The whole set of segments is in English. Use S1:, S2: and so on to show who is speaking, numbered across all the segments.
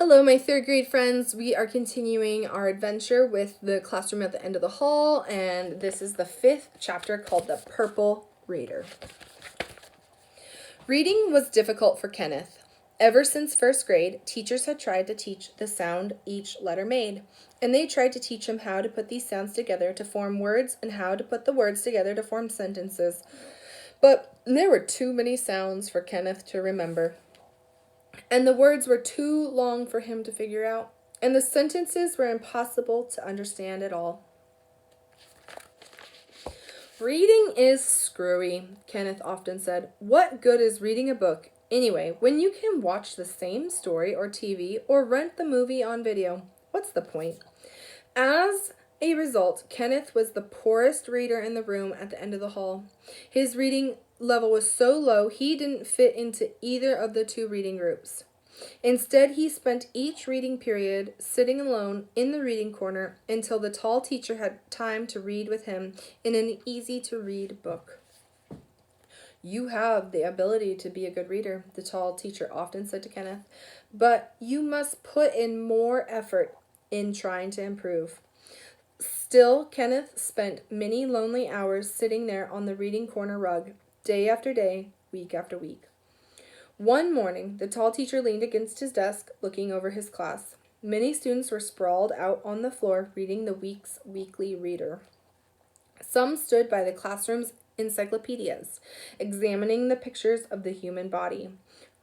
S1: Hello, my third grade friends. We are continuing our adventure with the classroom at the end of the hall, and this is the 5th chapter called The Purple Reader. Reading was difficult for Kenneth. Ever since first grade, teachers had tried to teach the sound each letter made, and they tried to teach him how to put these sounds together to form words and how to put the words together to form sentences. But there were too many sounds for Kenneth to remember. And the words were too long for him to figure out, and the sentences were impossible to understand at all. Reading is screwy, Kenneth often said. What good is reading a book, anyway, when you can watch the same story or TV or rent the movie on video? What's the point? As a result, Kenneth was the poorest reader in the room at the end of the hall. His reading level was so low he didn't fit into either of the two reading groups. Instead, he spent each reading period sitting alone in the reading corner until the tall teacher had time to read with him in an easy-to-read book. You have the ability to be a good reader, the tall teacher often said to Kenneth, but you must put in more effort in trying to improve. Still, Kenneth spent many lonely hours sitting there on the reading corner rug, day after day, week after week. One morning, the tall teacher leaned against his desk, looking over his class. Many students were sprawled out on the floor reading the week's weekly reader. Some stood by the classroom's encyclopedias, examining the pictures of the human body.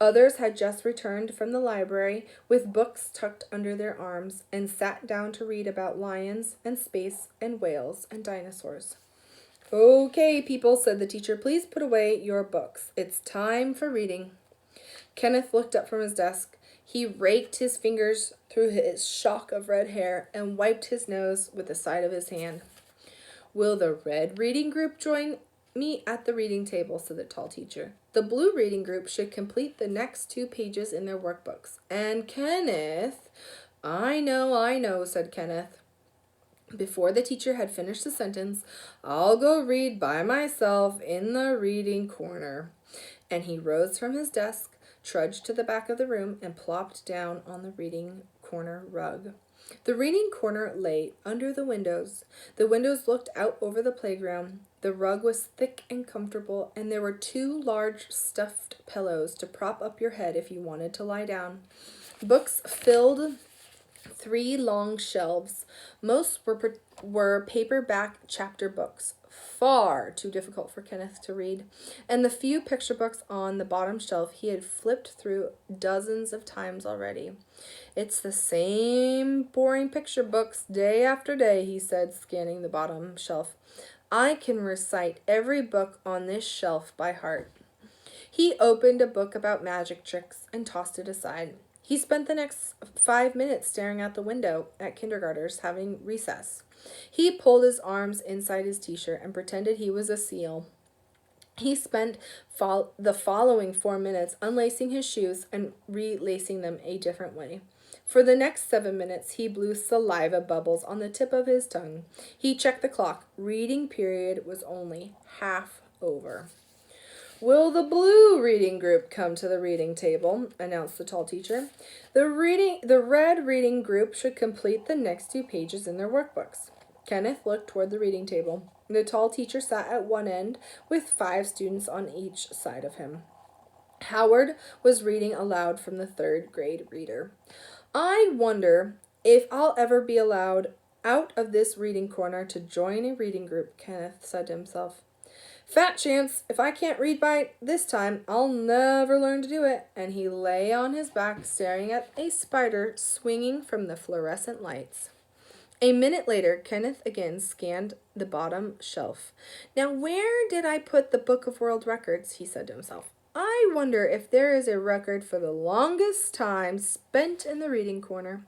S1: Others had just returned from the library with books tucked under their arms and sat down to read about lions and space and whales and dinosaurs. Okay, people, said the teacher, please put away your books. It's time for reading. Kenneth looked up from his desk. He raked his fingers through his shock of red hair and wiped his nose with the side of his hand. Will the red reading group join me at the reading table, said the tall teacher. The blue reading group should complete the next 2 pages in their workbooks. And Kenneth, I know, said Kenneth. Before the teacher had finished the sentence, I'll go read by myself in the reading corner. And he rose from his desk, trudged to the back of the room, and plopped down on the reading corner rug. The reading corner lay under the windows. The windows looked out over the playground. The rug was thick and comfortable, and there were 2 large stuffed pillows to prop up your head if you wanted to lie down. Books filled 3 long shelves. Most were paperback chapter books, far too difficult for Kenneth to read, and the few picture books on the bottom shelf he had flipped through dozens of times already. It's the same boring picture books day after day, he said, scanning the bottom shelf. I can recite every book on this shelf by heart. He opened a book about magic tricks and tossed it aside. He spent the next 5 minutes staring out the window at kindergartners having recess. He pulled his arms inside his t-shirt and pretended he was a seal. He spent the following 4 minutes unlacing his shoes and relacing them a different way. For the next 7 minutes, he blew saliva bubbles on the tip of his tongue. He checked the clock. Reading period was only half over. Will the blue reading group come to the reading table? Announced the tall teacher. The red reading group should complete the next 2 pages in their workbooks. Kenneth looked toward the reading table. The tall teacher sat at one end with 5 students on each side of him. Howard was reading aloud from the 3rd grade reader. I wonder if I'll ever be allowed out of this reading corner to join a reading group, Kenneth said to himself. Fat chance, if I can't read by this time, I'll never learn to do it. And he lay on his back staring at a spider swinging from the fluorescent lights. A minute later, Kenneth again scanned the bottom shelf. Now, where did I put the Book of World Records? He said to himself. I wonder if there is a record for the longest time spent in the reading corner.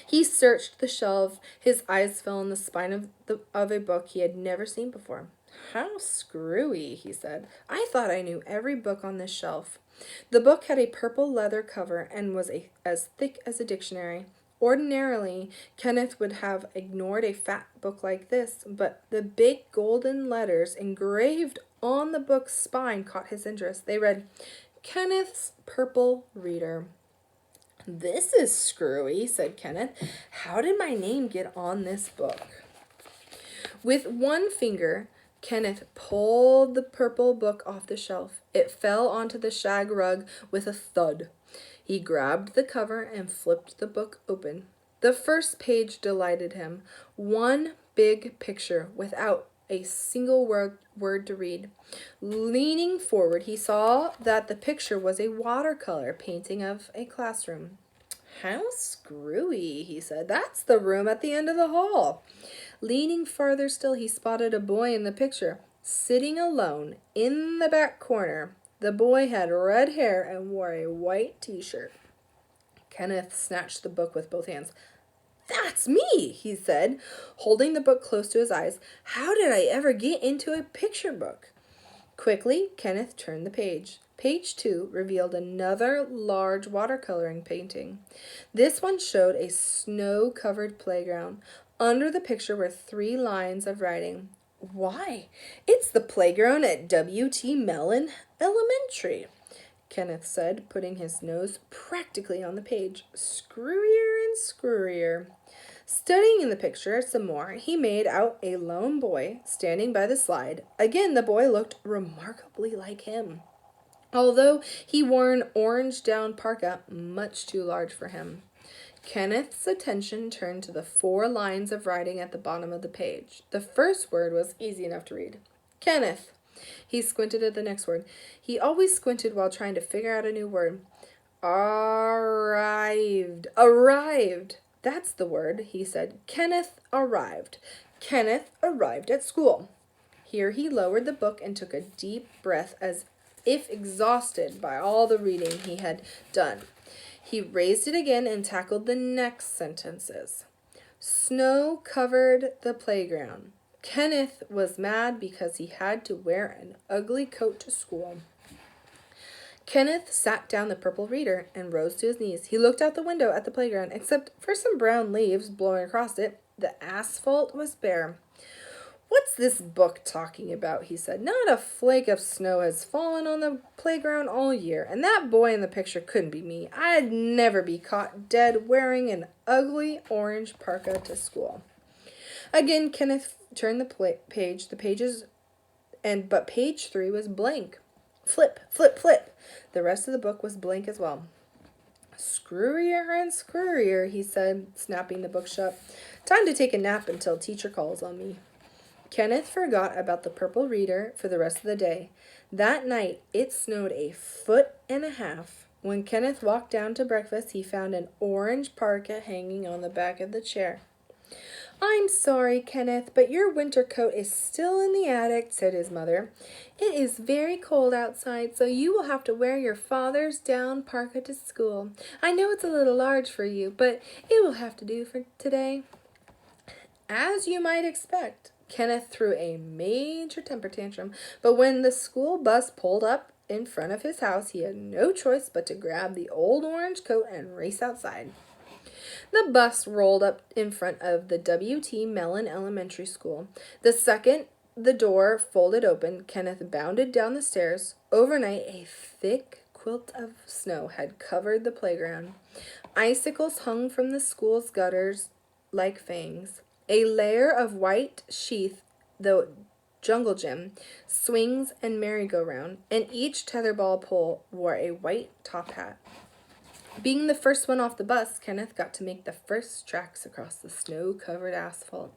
S1: He searched the shelf. His eyes fell on the spine of a book he had never seen before. How screwy, he said. I thought I knew every book on this shelf. The book had a purple leather cover and was as thick as a dictionary. Ordinarily, Kenneth would have ignored a fat book like this, but the big golden letters engraved on the book's spine caught his interest. They read, Kenneth's Purple Reader. "This is screwy," said Kenneth. "How did my name get on this book?" With one finger, Kenneth pulled the purple book off the shelf. It fell onto the shag rug with a thud. He grabbed the cover and flipped the book open. The first page delighted him. One big picture without a single word to read. Leaning forward, he saw that the picture was a watercolor painting of a classroom. "How screwy," he said. "That's the room at the end of the hall." Leaning farther still, he spotted a boy in the picture, sitting alone in the back corner. The boy had red hair and wore a white t-shirt. Kenneth snatched the book with both hands. "That's me," he said, holding the book close to his eyes. "How did I ever get into a picture book?" Quickly, Kenneth turned the page. Page 2 revealed another large watercoloring painting. This one showed a snow-covered playground. Under the picture were 3 lines of writing. "Why, it's the playground at W.T. Mellon Elementary," Kenneth said, putting his nose practically on the page. Screwier and screwier. Studying the picture some more, he made out a lone boy standing by the slide. Again, the boy looked remarkably like him, although he wore an orange down parka, much too large for him. Kenneth's attention turned to the 4 lines of writing at the bottom of the page. The first word was easy enough to read. "Kenneth." He squinted at the next word. He always squinted while trying to figure out a new word. "Arrived. Arrived. That's the word," he said. "Kenneth arrived. Kenneth arrived at school." Here he lowered the book and took a deep breath as if exhausted by all the reading he had done. He raised it again and tackled the next sentences. Snow covered the playground. Kenneth was mad because he had to wear an ugly coat to school. Kenneth sat down the purple reader and rose to his knees. He looked out the window at the playground. Except for some brown leaves blowing across it, the asphalt was bare. "What's this book talking about?" he said. "Not a flake of snow has fallen on the playground all year, and that boy in the picture couldn't be me. I'd never be caught dead wearing an ugly orange parka to school." Again, Kenneth turned the pages, but page 3 was blank. Flip, flip, flip. The rest of the book was blank as well. "Screwier and screwier," he said, snapping the book shut. "Time to take a nap until teacher calls on me." Kenneth forgot about the purple reader for the rest of the day. That night, it snowed 1.5 feet. When Kenneth walked down to breakfast, he found an orange parka hanging on the back of the chair. "I'm sorry, Kenneth, but your winter coat is still in the attic," said his mother. "It is very cold outside, so you will have to wear your father's down parka to school. I know it's a little large for you, but it will have to do for today." As you might expect, Kenneth threw a major temper tantrum, but when the school bus pulled up in front of his house, he had no choice but to grab the old orange coat and race outside. The bus rolled up in front of the W.T. Mellon Elementary School. The second the door folded open, Kenneth bounded down the stairs. Overnight, a thick quilt of snow had covered the playground. Icicles hung from the school's gutters like fangs. A layer of white sheathed the jungle gym, swings, and merry-go-round, and each tetherball pole wore a white top hat. Being the first one off the bus, Kenneth got to make the first tracks across the snow-covered asphalt.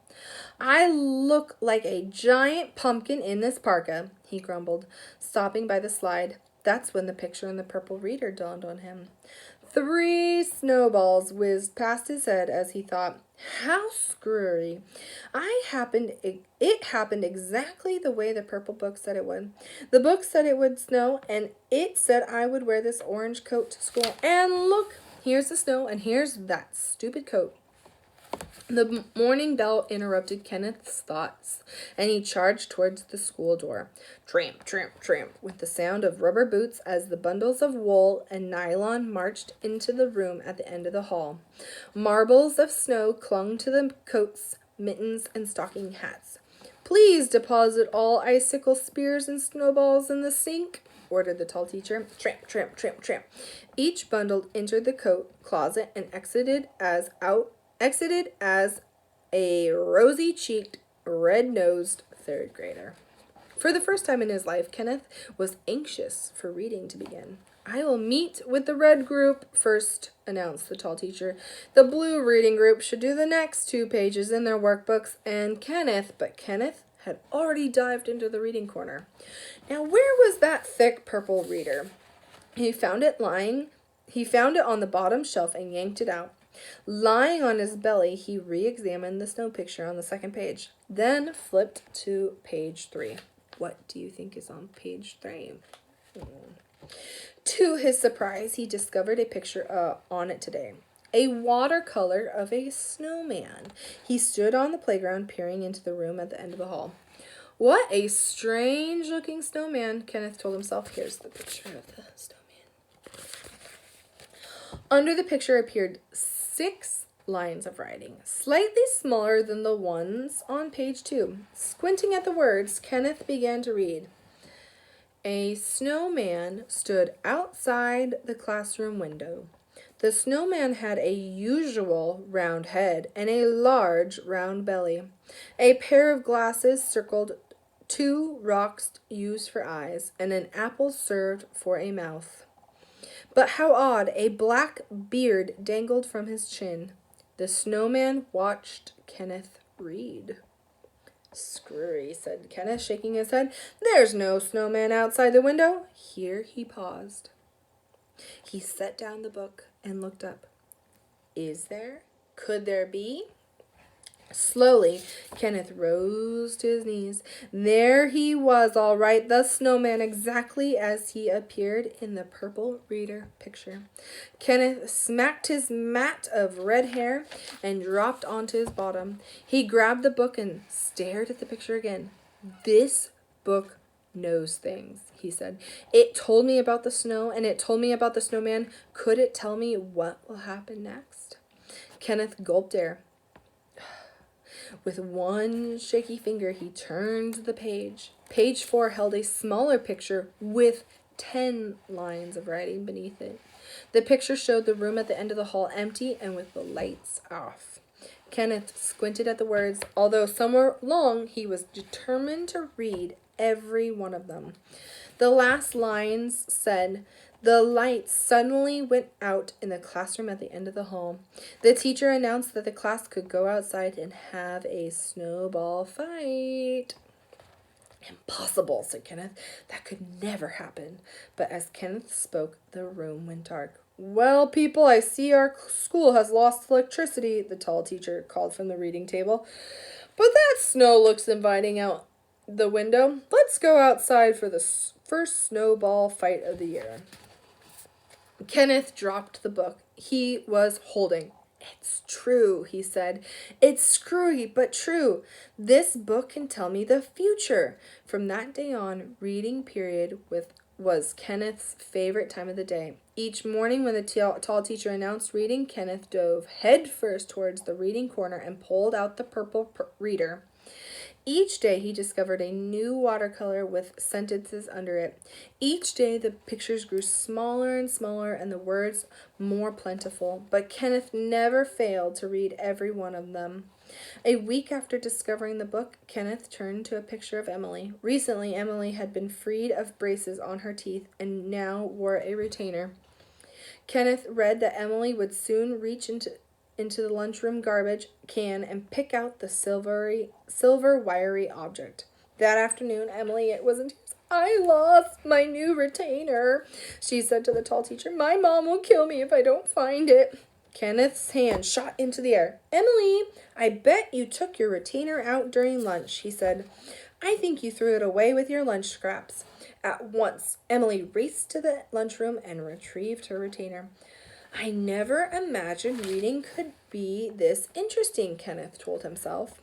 S1: "I look like a giant pumpkin in this parka," he grumbled, stopping by the slide. That's when the picture in the purple reader dawned on him. 3 snowballs whizzed past his head as he thought, "How screwy. It happened exactly the way the purple book said it would. The book said it would snow, and it said I would wear this orange coat to school. And look, here's the snow, and here's that stupid coat." The morning bell interrupted Kenneth's thoughts, and he charged towards the school door. Tramp, tramp, tramp, with the sound of rubber boots as the bundles of wool and nylon marched into the room at the end of the hall. Marbles of snow clung to the coats, mittens, and stocking hats. "Please deposit all icicle spears and snowballs in the sink," ordered the tall teacher. Tramp, tramp, tramp, tramp. Each bundle entered the coat closet and exited as a rosy-cheeked, red-nosed third grader. For the first time in his life, Kenneth was anxious for reading to begin. I will meet with the red group first, announced the tall teacher. The blue reading group should do the next 2 pages in their workbooks, and Kenneth had already dived into the reading corner. Now, where was that thick purple reader? He found it on the bottom shelf and yanked it out. Lying on his belly, he re-examined the snow picture on the second page, then flipped to page 3. What do you think is on page 3? To his surprise, he discovered a picture on it today. A watercolor of a snowman. He stood on the playground, peering into the room at the end of the hall. What a strange-looking snowman, Kenneth told himself. Here's the picture of the snowman. Under the picture appeared 6 lines of writing, slightly smaller than the ones on page 2. Squinting at the words, Kenneth began to read. A snowman stood outside the classroom window. The snowman had a usual round head and a large round belly. A pair of glasses circled 2 rocks used for eyes, and an apple served for a mouth. But how odd, a black beard dangled from his chin. The snowman watched Kenneth read. Screwy, said Kenneth, shaking his head. There's no snowman outside the window. Here he paused. He set down the book and looked up. Is there? Could there be? Slowly, Kenneth rose to his knees. There he was, all right, the snowman, exactly as he appeared in the purple reader picture. Kenneth smacked his mat of red hair and dropped onto his bottom. He grabbed the book and stared at the picture again. This book knows things, he said. It told me about the snow, and it told me about the snowman. Could it tell me what will happen next? Kenneth gulped air. With one shaky finger, he turned the page. Page 4 held a smaller picture with 10 lines of writing beneath it. The picture showed the room at the end of the hall empty and with the lights off. Kenneth squinted at the words. Although some were long, he was determined to read every one of them. The last lines said, the lights suddenly went out in the classroom at the end of the hall. The teacher announced that the class could go outside and have a snowball fight. Impossible, said Kenneth. That could never happen. But as Kenneth spoke, the room went dark. Well, people, I see our school has lost electricity, the tall teacher called from the reading table. But that snow looks inviting out the window. Let's go outside for the first snowball fight of the year. Kenneth dropped the book he was holding. It's true, he said. It's screwy, but true. This book can tell me the future. From that day on, reading period was Kenneth's favorite time of the day. Each morning when the tall teacher announced reading, Kenneth dove headfirst towards the reading corner and pulled out the purple reader. Each day he discovered a new watercolor with sentences under it. Each day the pictures grew smaller and smaller and the words more plentiful, but Kenneth never failed to read every one of them. A week after discovering the book, Kenneth turned to a picture of Emily. Recently, Emily had been freed of braces on her teeth and now wore a retainer. Kenneth read that Emily would soon reach into the lunchroom garbage can and pick out the silver wiry object. That afternoon, Emily, it wasn't I lost my new retainer, she said to the tall teacher. My mom will kill me if I don't find it. Kenneth's hand shot into the air. Emily, I bet you took your retainer out during lunch, he said. I think you threw it away with your lunch scraps. At once, Emily raced to the lunchroom and retrieved her retainer. I never imagined reading could be this interesting, Kenneth told himself.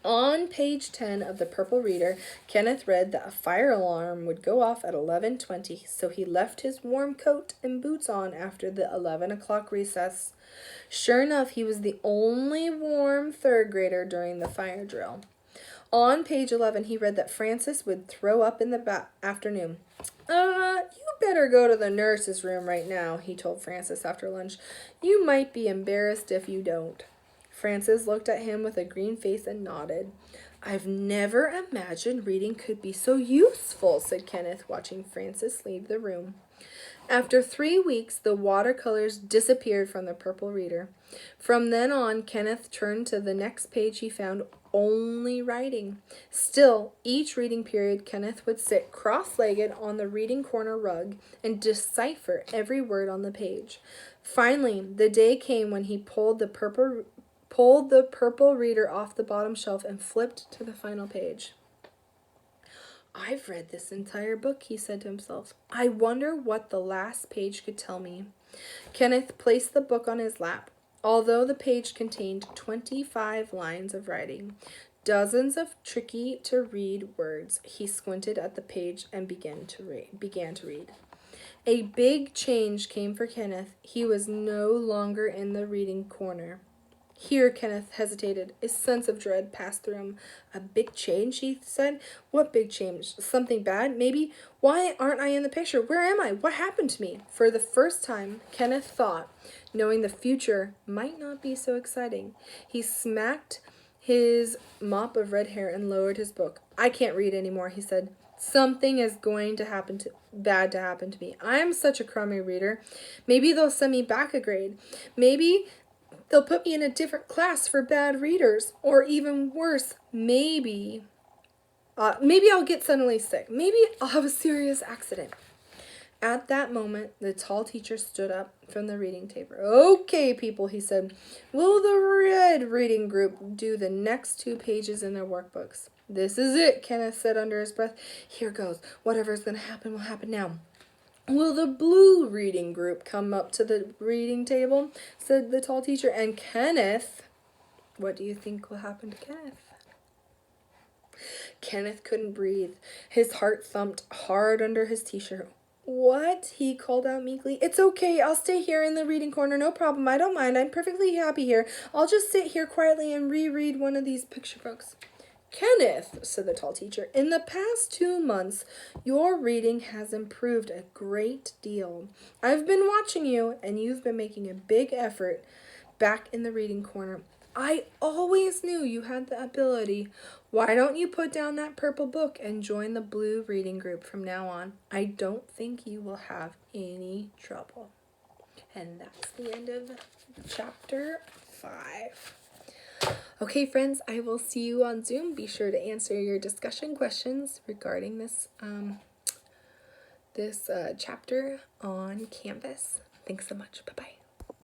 S1: On page 10 of the purple reader, Kenneth read that a fire alarm would go off at 11:20, so he left his warm coat and boots on after the 11 o'clock recess. Sure enough, he was the only warm third grader during the fire drill. On page 11, he read that Francis would throw up in the afternoon. You better go to the nurse's room right now, he told Francis after lunch. You might be embarrassed if you don't. Francis looked at him with a green face and nodded. I've never imagined reading could be so useful, said Kenneth, watching Francis leave the room. After 3 weeks, the watercolors disappeared from the purple reader. From then on, Kenneth turned to the next page he found only writing. Still, each reading period, Kenneth would sit cross-legged on the reading corner rug and decipher every word on the page. Finally, the day came when he pulled the purple reader off the bottom shelf and flipped to the final page. I've read this entire book, he said to himself. I wonder what the last page could tell me. Kenneth placed the book on his lap. Although the page contained 25 lines of writing, dozens of tricky-to-read words, he squinted at the page and began to read. A big change came for Kenneth. He was no longer in the reading corner. Here, Kenneth hesitated. A sense of dread passed through him. A big change, he said. What big change? Something bad, maybe? Why aren't I in the picture? Where am I? What happened to me? For the first time, Kenneth thought, knowing the future might not be so exciting. He smacked his mop of red hair and lowered his book. I can't read anymore, he said. Something is going to happen bad to happen to me. I'm such a crummy reader. Maybe they'll send me back a grade. Maybe they'll put me in a different class for bad readers. Or even worse, maybe I'll get suddenly sick. Maybe I'll have a serious accident. At that moment, the tall teacher stood up from the reading table. Okay, people, he said. Will the red reading group do the next 2 pages in their workbooks? This is it, Kenneth said under his breath. Here goes. Whatever's going to happen will happen now. Will the blue reading group come up to the reading table? Said the tall teacher. And Kenneth, what do you think will happen to Kenneth? Kenneth couldn't breathe. His heart thumped hard under his t-shirt. What? He called out meekly. It's okay. I'll stay here in the reading corner. No problem. I don't mind. I'm perfectly happy here. I'll just sit here quietly and reread one of these picture books. Kenneth, said the tall teacher, in the past 2 months, your reading has improved a great deal. I've been watching you, and you've been making a big effort back in the reading corner. I always knew you had the ability. Why don't you put down that purple book and join the blue reading group from now on? I don't think you will have any trouble. And that's the end of chapter 5. Okay, friends, I will see you on Zoom. Be sure to answer your discussion questions regarding this chapter on Canvas. Thanks so much. Bye-bye.